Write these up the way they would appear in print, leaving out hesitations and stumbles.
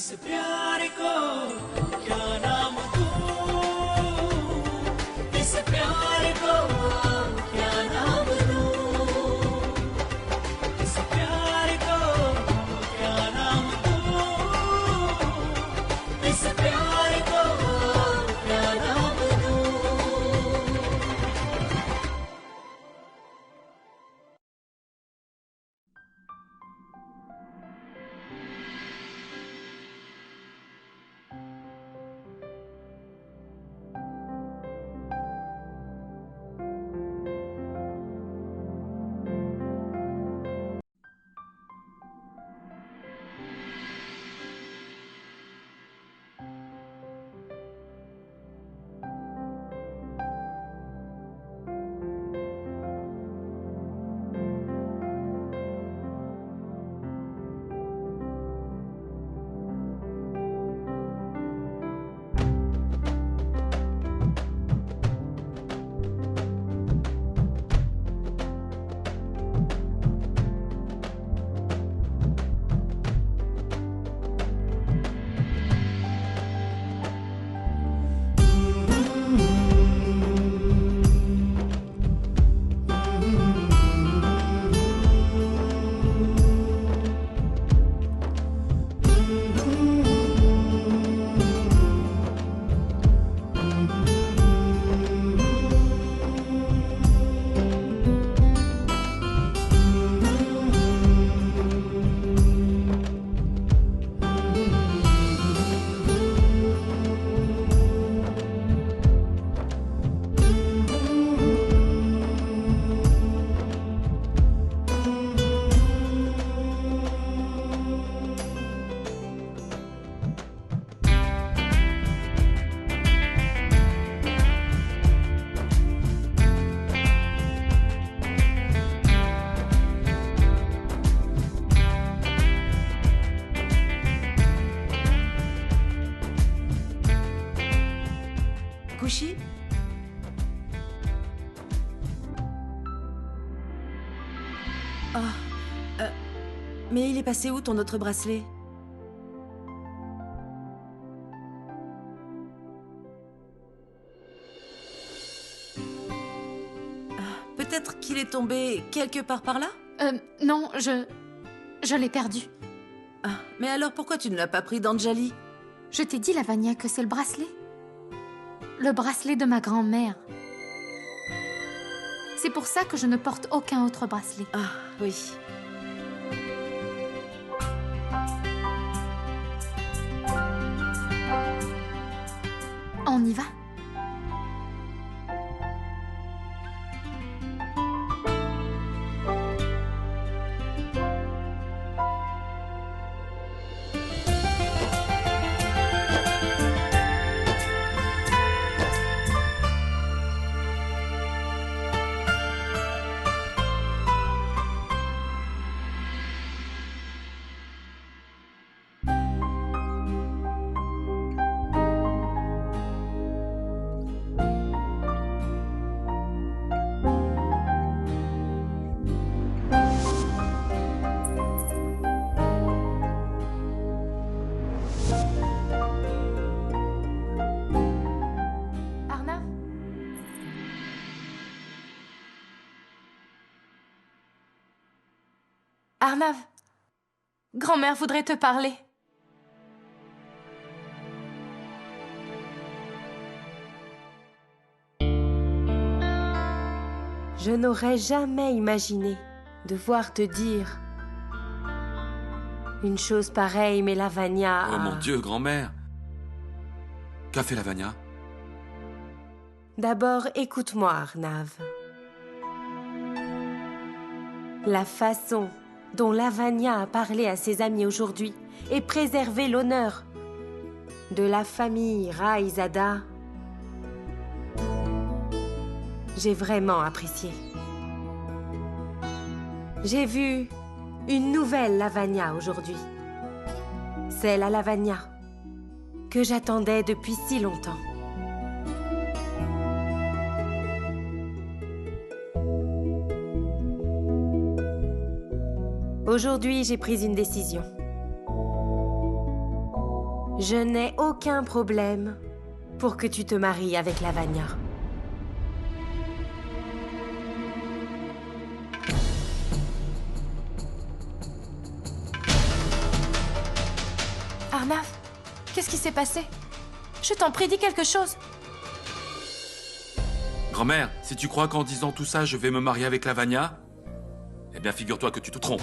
इस प्यार को क्या नाम दूं, इस प्यार को क्या नाम दूं, इस प्यार को क्या नाम दूं, इस प्यार को क्या नाम दूं। Kushi? Ah, mais il est passé où ton autre bracelet? Peut-être qu'il est tombé quelque part par là? Non, je l'ai perdu. Ah, mais alors pourquoi tu ne l'as pas pris d'Anjali? Je t'ai dit, Lavanya, que c'est le bracelet. Le bracelet de ma grand-mère. C'est pour ça que je ne porte aucun autre bracelet. Ah, oui. On y va? Arnav? Arnav, grand-mère voudrait te parler. Je n'aurais jamais imaginé devoir te dire une chose pareille, mais Lavanya... Oh mon Dieu, grand-mère! Qu'a fait Lavanya? D'abord, écoute-moi, Arnav. La façon dont Lavanya a parlé à ses amis aujourd'hui et préservé l'honneur de la famille Raizada, j'ai vraiment apprécié. J'ai vu une nouvelle Lavanya aujourd'hui. C'est la Lavanya que j'attendais depuis si longtemps. Aujourd'hui, j'ai pris une décision. Je n'ai aucun problème pour que tu te maries avec Lavania. Arnav, qu'est-ce qui s'est passé? Je t'en prie, dis quelque chose. Grand-mère, si tu crois qu'en disant tout ça, je vais me marier avec Lavania, eh bien, figure-toi que tu te trompes.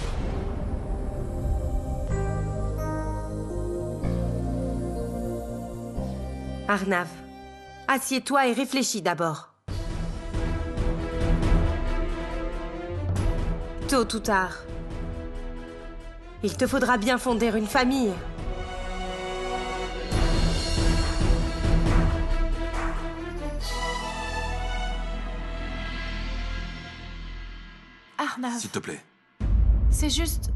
Arnav, assieds-toi et réfléchis d'abord. Tôt ou tard, il te faudra bien fonder une famille. Arnav, S'il te plaît. c'est juste...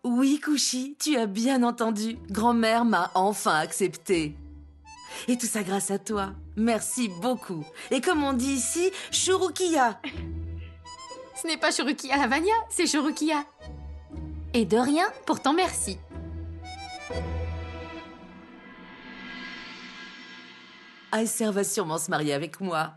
Oui, Kushi, tu as bien entendu. Grand-mère m'a enfin accepté. Et tout ça grâce à toi. Merci beaucoup. Et comme on dit ici, Shurukiya. Ce n'est pas Shurukiya Lavania, c'est Shurukiya. Et de rien, pourtant merci. Aïsser va sûrement se marier avec moi.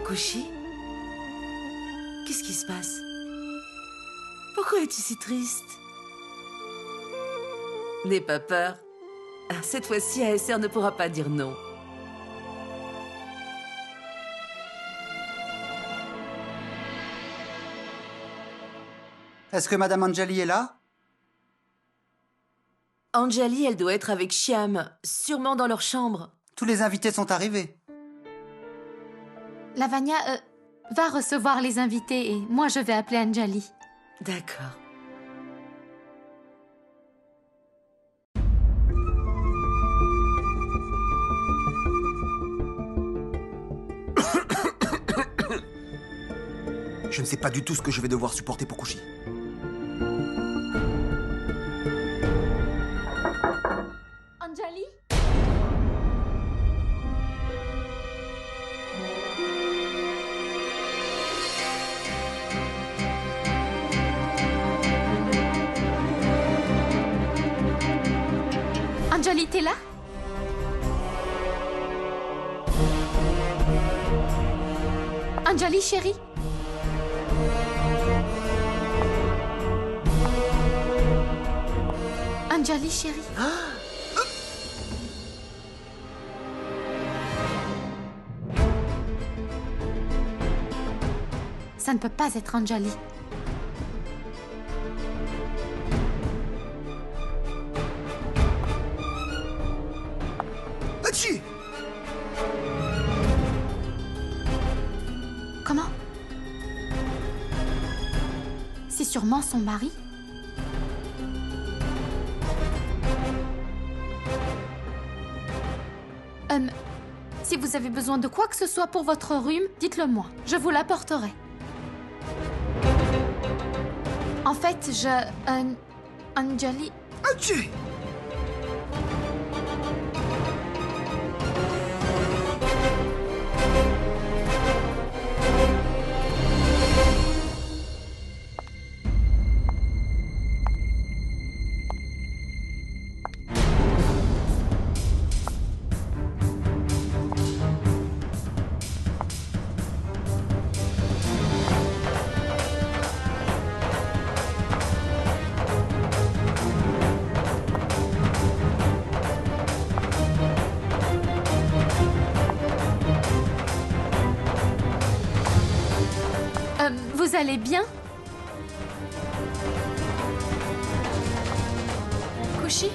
Kushi? Qu'est-ce qui se passe? Pourquoi es-tu si triste? N'aie pas peur. Cette fois-ci, Aïsser ne pourra pas dire non. Est-ce que Madame Anjali est là? Anjali, elle doit être avec Shyam, sûrement dans leur chambre. Tous les invités sont arrivés. Lavania va recevoir les invités et moi je vais appeler Anjali. D'accord. Je ne sais pas du tout ce que je vais devoir supporter pour Kushi. Anjali? Anjali, t'es là? Anjali, chérie? Anjali, chérie? Ça ne peut pas être Anjali. Hachi! Comment? C'est sûrement son mari? Si vous avez besoin de quoi que ce soit pour votre rhume, dites-le moi. Je vous l'apporterai. En fait, Anjali... Hachi! Vous allez bien? Kushi?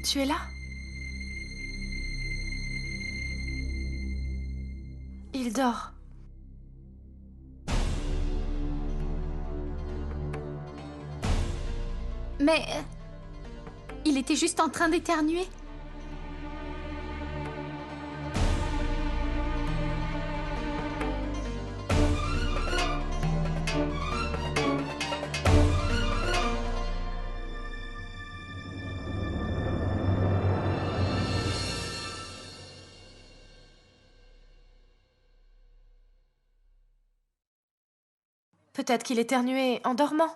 Tu es là? Il dort. Mais... Il était juste en train d'éternuer. Peut-être qu'il éternuait en dormant.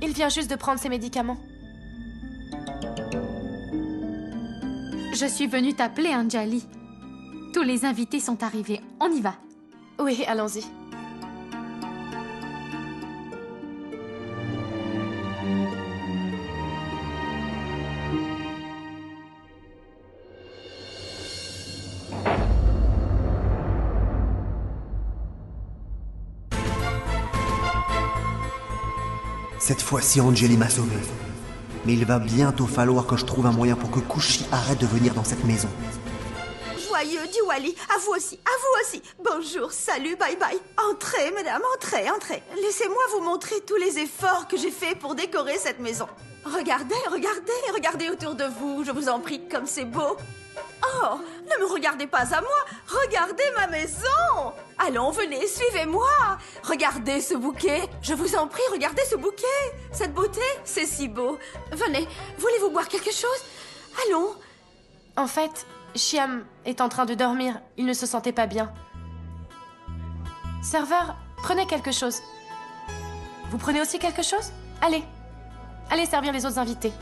Il vient juste de prendre ses médicaments. Je suis venue t'appeler, Anjali. Tous les invités sont arrivés. On y va. Oui, allons-y. Cette fois-ci, Anjali m'a sauvé. Mais il va bientôt falloir que je trouve un moyen pour que Kushi arrête de venir dans cette maison. Joyeux Diwali, à vous aussi, à vous aussi. Bonjour, salut, bye bye. Entrez, madame, entrez, entrez. Laissez-moi vous montrer tous les efforts que j'ai faits pour décorer cette maison. Regardez, regardez, regardez autour de vous, je vous en prie, comme c'est beau. Oh, ne me regardez pas à moi, regardez ma maison. Allons, venez, suivez-moi. Regardez ce bouquet, je vous en prie, regardez ce bouquet. Cette beauté, c'est si beau. Venez, voulez-vous boire quelque chose? Allons. En fait, Shyam est en train de dormir. Il ne se sentait pas bien. Serveur, prenez quelque chose. Vous prenez aussi quelque chose? Allez. Allez servir les autres invités.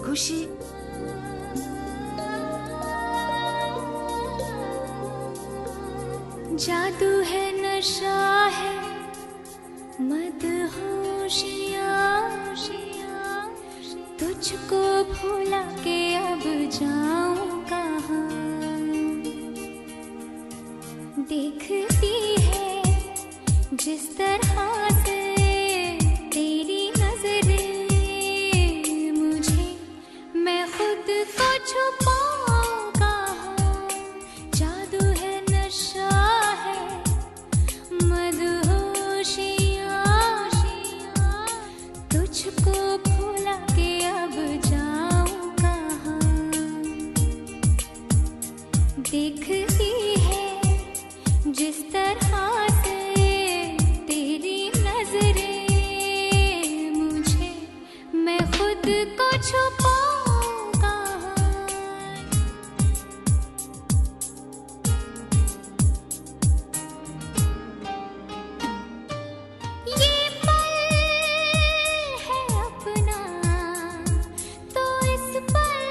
Kushi, जादू है नशा है मदहोशिया तुझको भुला के अब जाऊं कहाँ देखती है जिस तरह से तेरी नजरें मुझे मैं खुद को छुपाऊं कहाँ जादू है नशा है मदहोशिया तुझको भुला के अब जाऊं कहाँ देखती है जिस तरह से तेरी नजरें मुझे मैं खुद को छुपाऊं कहाँ ये पल है अपना तो इस पल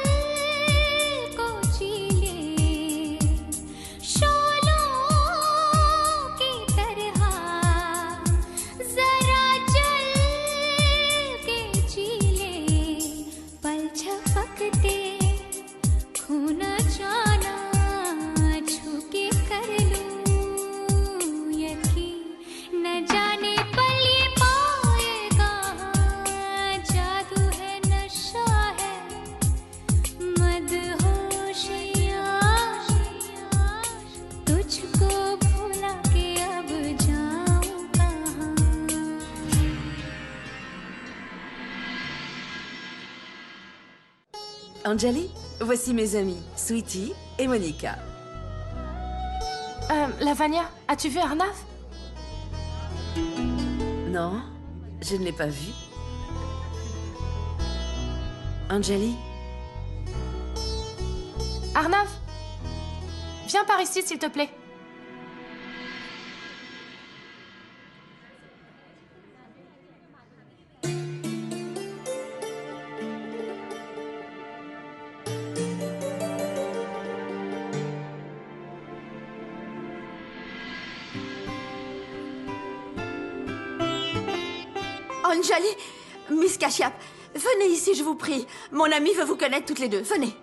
को जी ले शोलों की तरह जरा जल के जी ले पल झपकते खो न जाना छू के कर लूं यकीन न जाने पल ये पाए कहाँ जादू है नशा है मदहोशिया तुझको भुला के अब जाऊं कहाँ Anjali, voici mes amis, Sweetie et Monica. Lavanya, as-tu vu Arnav? Non, je ne l'ai pas vu. Anjali, Arnav, viens par ici s'il te plaît. Anjali, Miss Kashyap, Venez ici, je vous prie. Mon ami veut vous connaître toutes les deux. Venez.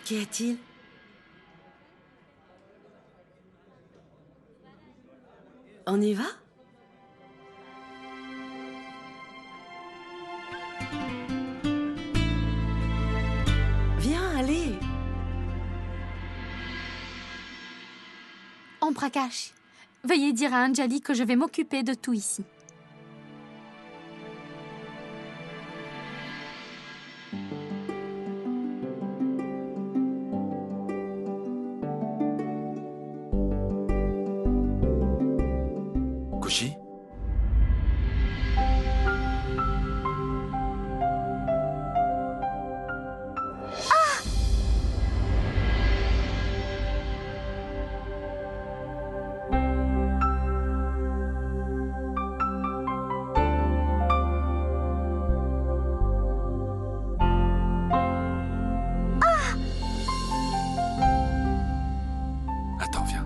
Qu'y a-t-il? On y va? Viens, allez. Om Prakash, veuillez dire à Anjali que je vais m'occuper de tout ici. Kushi? Attends, viens.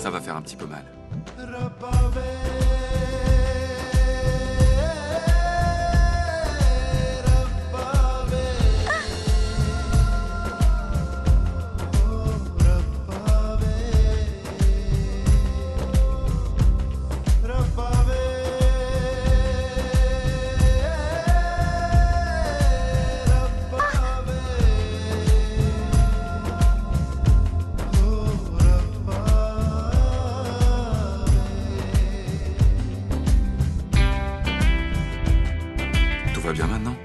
Ça va faire un petit peu mal. va bien maintenant?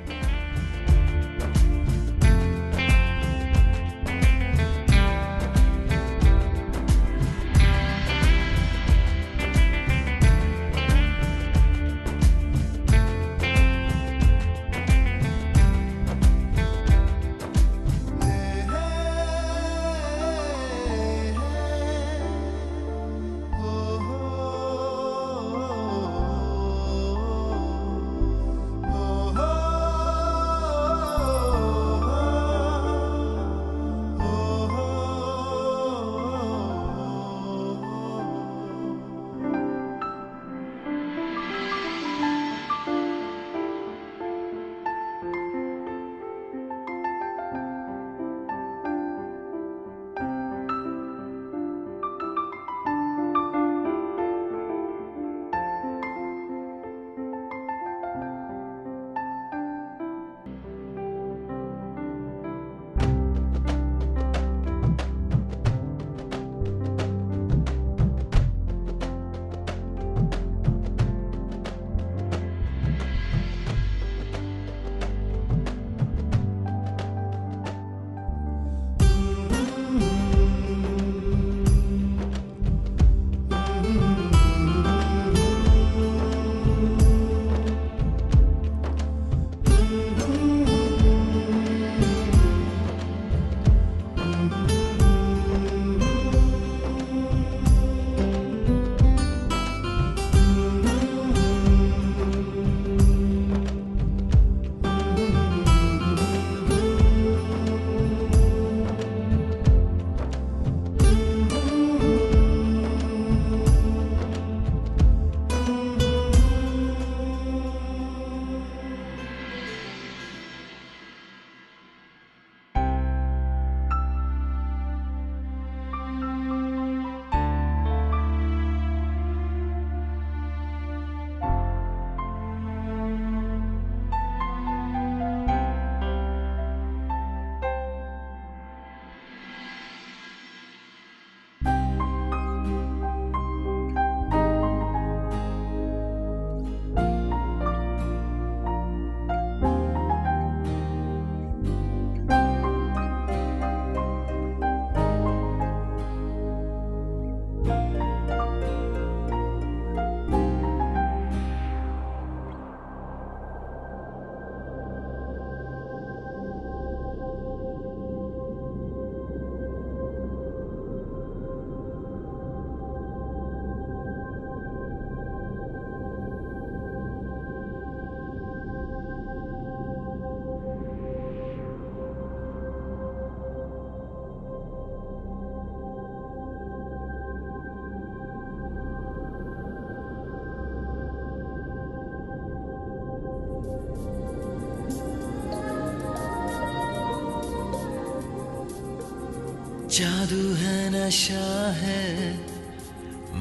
जादू है नशा है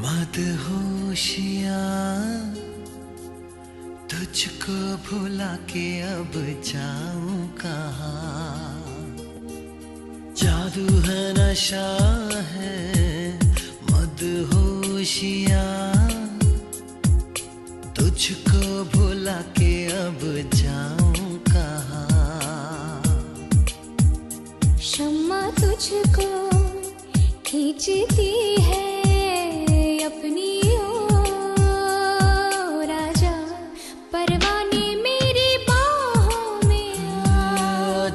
मदहोशियाँ तुझको भुला के अब जाऊं कहाँ जादू है नशा है मदहोशियाँ तुझको भुला के अब जाऊं कहाँ शम्मा तुझको खींचती है अपनी ओर आजा परवाने मेरी बाहों में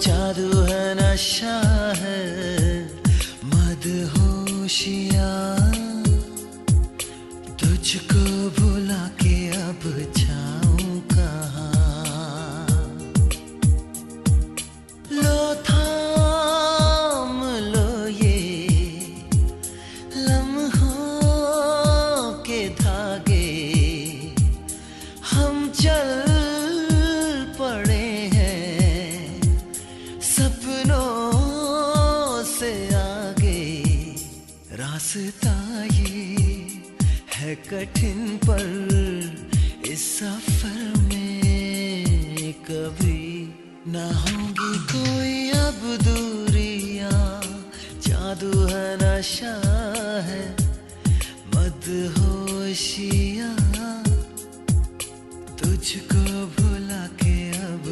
जादू है नशा है मदहोशियाँ तुझको भुला के अब जाऊं कहाँ लो थाम लो ये लम्हों के धागे हम चल पड़े हैं सपनों से आगे रास्ता ये है कठिन पर इस सफर में कभी ना होगी कोई अब दूरियां जादू है नशा है मदहोशियाँ तुझको भुला के अब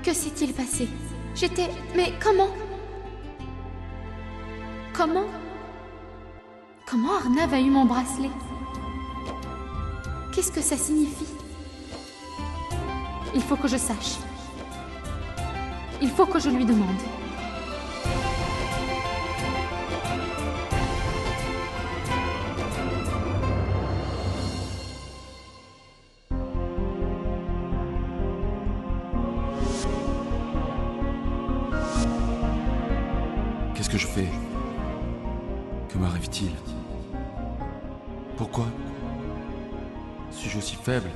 que s'est-il passé? J'étais... Mais comment? Comment Arnav a eu mon bracelet? Qu'est-ce que ça signifie? Il faut que je sache. Il faut que je lui demande. Qu'est-ce que je fais? Que m'arrive-t-il? Pourquoi suis-je aussi faible?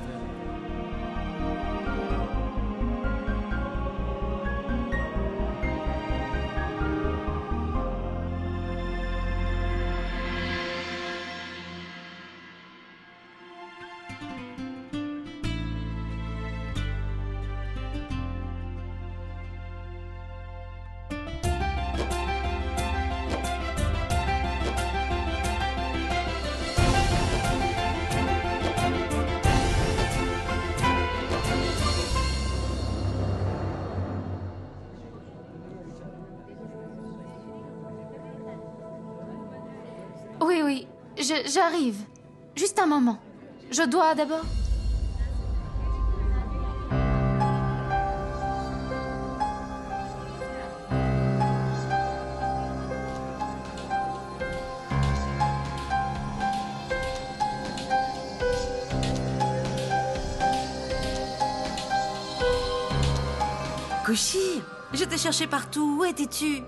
Oui, j'arrive. Juste un moment. Je dois d'abord... Kushi, je t'ai cherché partout. Où étais-tu?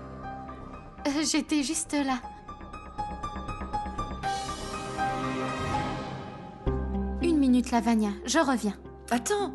J'étais juste là. Une minute, Lavagna. Je reviens. Attends.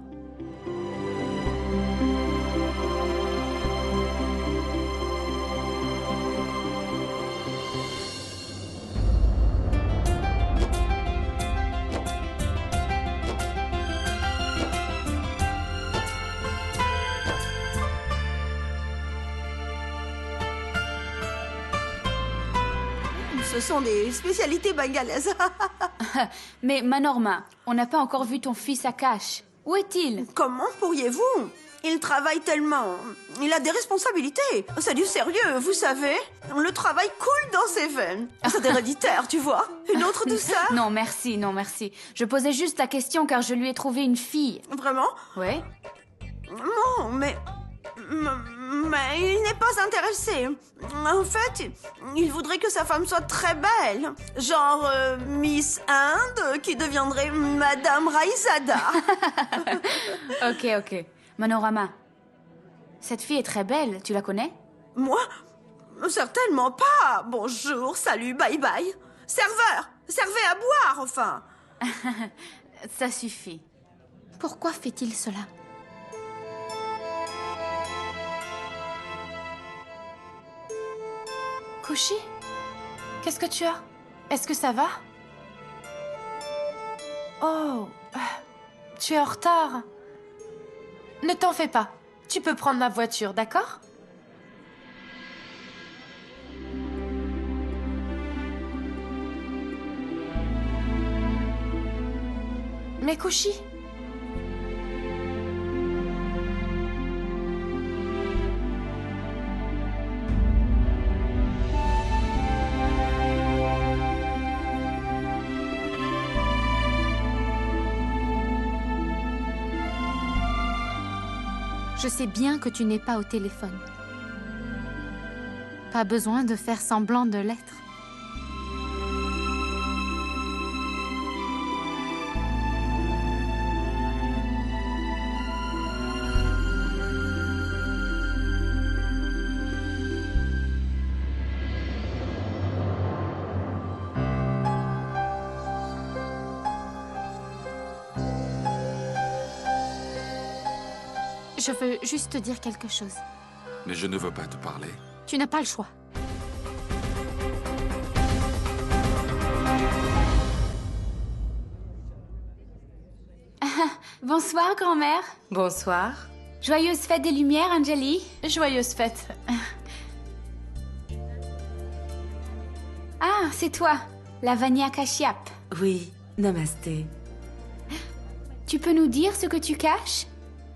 Ce sont des spécialités bengalaises. Mais Manorma, on n'a pas encore vu ton fils Akash. Où est-il? Comment pourriez-vous? Il travaille tellement. Il a des responsabilités. C'est du sérieux, vous savez. Le travail coule dans ses veines. C'est héréditaire, tu vois. Une autre douceur. Non, merci, non, merci. Je posais juste la question car je lui ai trouvé une fille. Vraiment? Ouais. Non, mais il n'est pas intéressé. En fait, il voudrait que sa femme soit très belle. Genre Miss Inde qui deviendrait Madame Raizada. Ok. Manorama, cette fille est très belle, tu la connais? Moi? Certainement pas. Bonjour, salut, bye bye. Serveur, servez à boire, enfin. Ça suffit. Pourquoi fait-il cela? Kushi, qu'est-ce que tu as? Est-ce que ça va? Oh, tu es en retard. Ne t'en fais pas. Tu peux prendre ma voiture, d'accord? Mais Kushi... Je sais bien que tu n'es pas au téléphone. Pas besoin de faire semblant de l'être. Je veux juste te dire quelque chose. Mais je ne veux pas te parler. Tu n'as pas le choix. Bonsoir, grand-mère. Bonsoir. Joyeuse fête des Lumières, Anjali. Joyeuse fête. Ah, c'est toi, Lavagna Kashyap. Oui, namasté. Tu peux nous dire ce que tu caches?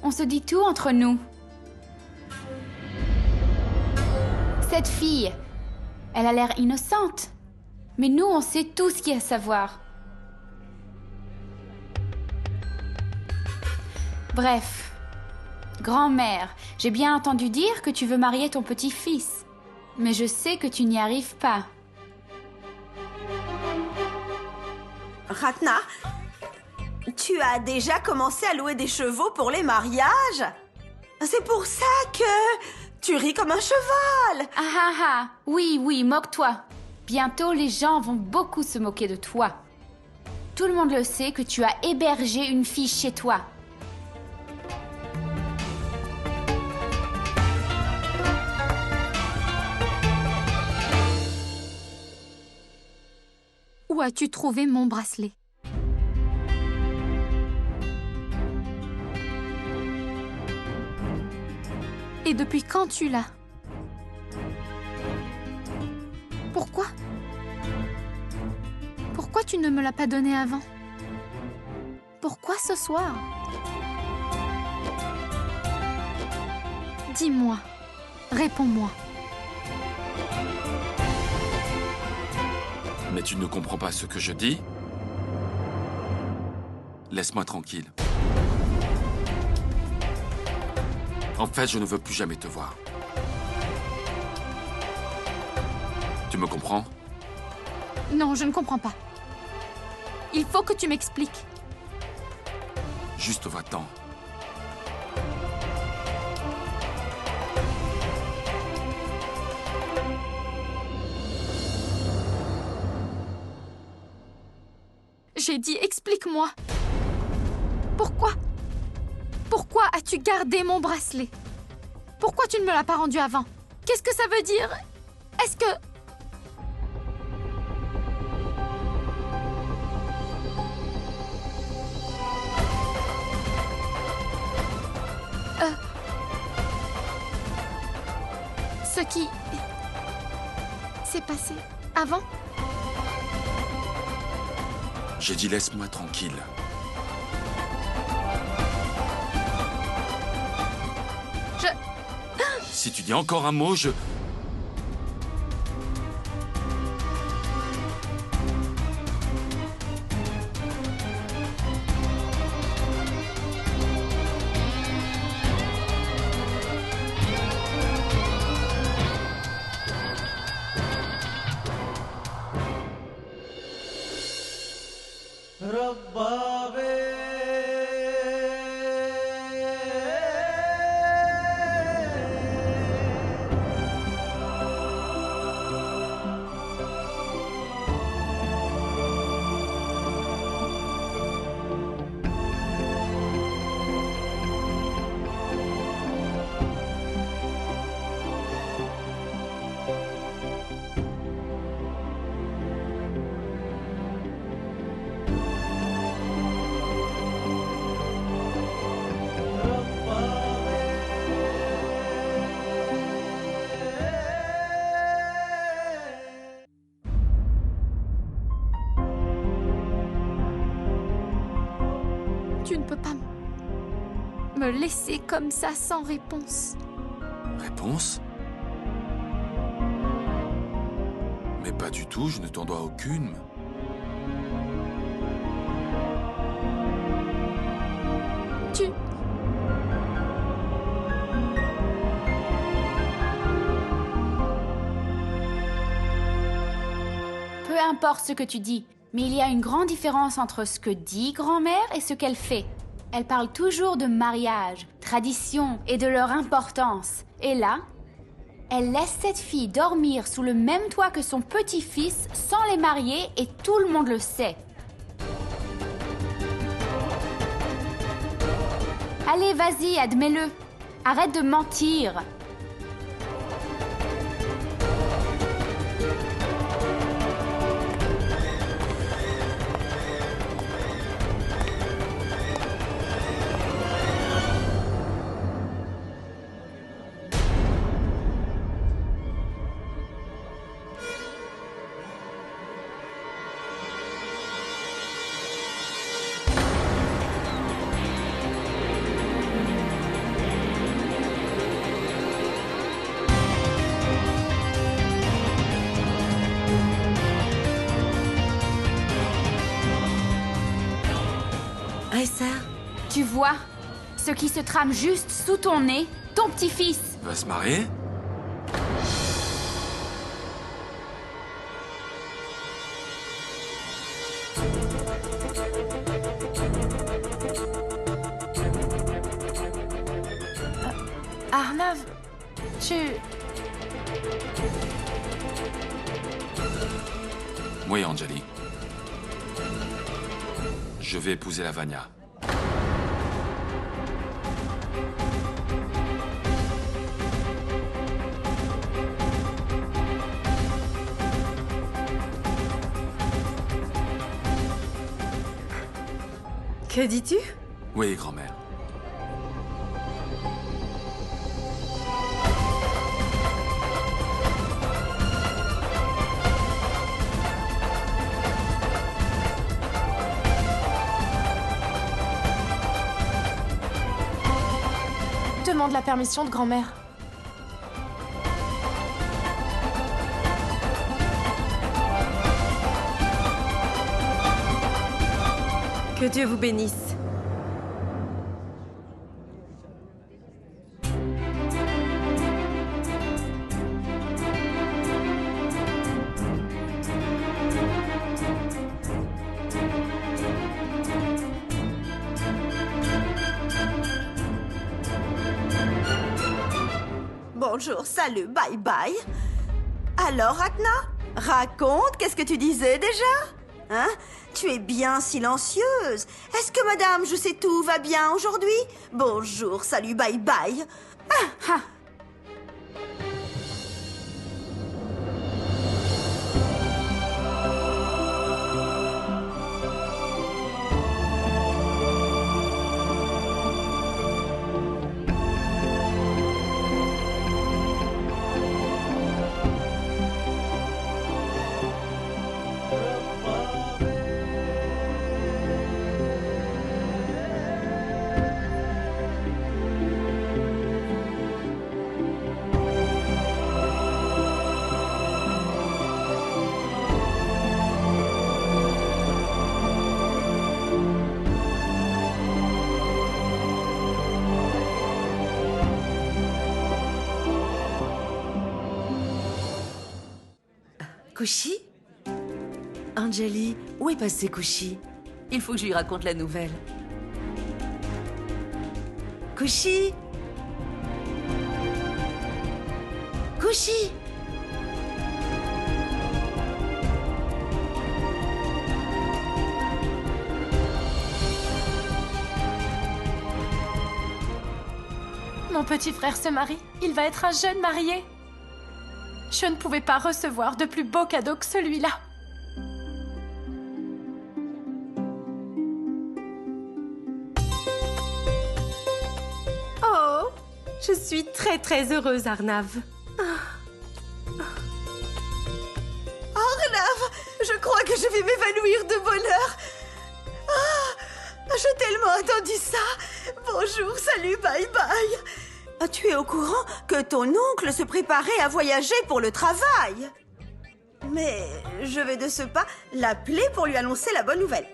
On se dit tout entre nous. Cette fille, elle a l'air innocente. Mais nous, on sait tout ce qu'il y a à savoir. Bref, grand-mère, j'ai bien entendu dire que tu veux marier ton petit-fils. Mais je sais que tu n'y arrives pas. Ratna, tu as déjà commencé à louer des chevaux pour les mariages? C'est pour ça que tu ris comme un cheval. Ah ah ah, oui, oui, moque-toi. Bientôt, les gens vont beaucoup se moquer de toi. Tout le monde le sait que tu as hébergé une fille chez toi. Où as-tu trouvé mon bracelet? Et depuis quand tu l'as? Pourquoi? Pourquoi tu ne me l'as pas donné avant? Pourquoi ce soir? Dis-moi, réponds-moi. Mais tu ne comprends pas ce que je dis? Laisse-moi tranquille. En fait, je ne veux plus jamais te voir. Tu me comprends? Non, je ne comprends pas. Il faut que tu m'expliques. Juste va-t'en. J'ai dit explique-moi. Pourquoi? Pourquoi as-tu gardé mon bracelet? Pourquoi tu ne me l'as pas rendu avant? Qu'est-ce que ça veut dire? Est-ce que... Ce qui s'est passé avant? J'ai dit laisse-moi tranquille. Si tu dis encore un mot, je... Tu ne peux pas me laisser comme ça sans réponse. Réponse? Mais pas du tout, je ne t'en dois aucune. Tu... Peu importe ce que tu dis, mais il y a une grande différence entre ce que dit grand-mère et ce qu'elle fait. Elle parle toujours de mariage, tradition et de leur importance. Et là, elle laisse cette fille dormir sous le même toit que son petit-fils sans les marier et tout le monde le sait. Allez, vas-y, admets-le. Arrête de mentir. vois ce qui se trame juste sous ton nez, ton petit-fils. Va se marier? Arnav, Oui, Anjali. Je vais épouser Lavanya. Que dis-tu? Oui, grand-mère. Demande la permission de grand-mère. Que Dieu vous bénisse. Bonjour, salut, bye bye. Alors, Rachna, raconte, qu'est-ce que tu disais déjà? Hein? Tu es bien silencieuse. Est-ce que madame, je sais tout, va bien aujourd'hui? Bonjour, salut, bye bye. Ah. Kushi? Anjali, où est passé Kushi? Il faut que je lui raconte la nouvelle. Kushi? Kushi? Mon petit frère se marie. Il va être un jeune marié. Je ne pouvais pas recevoir de plus beau cadeau que celui-là. Oh, je suis très très heureuse, Arnav. Arnav, je crois que je vais m'évanouir de bonheur. Ah, j'ai tellement attendu ça. Bonjour, salut, bye bye. Tu es au courant que ton oncle se préparait à voyager pour le travail? Mais je vais de ce pas l'appeler pour lui annoncer la bonne nouvelle.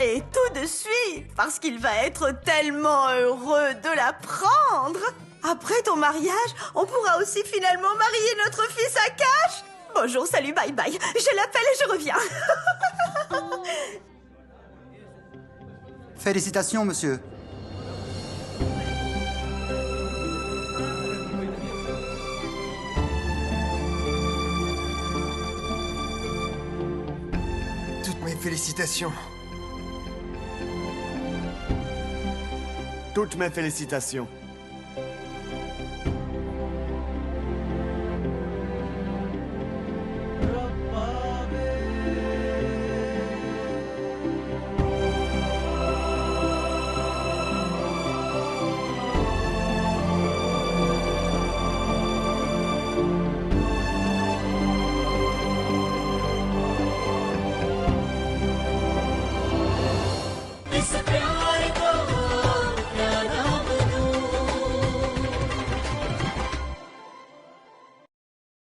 Et tout de suite, parce qu'il va être tellement heureux de l'apprendre. Après ton mariage, on pourra aussi finalement marier notre fils à Cash. Bonjour, salut, bye bye. Je l'appelle et je reviens. Félicitations, monsieur. Toutes mes félicitations. Toutes mes félicitations.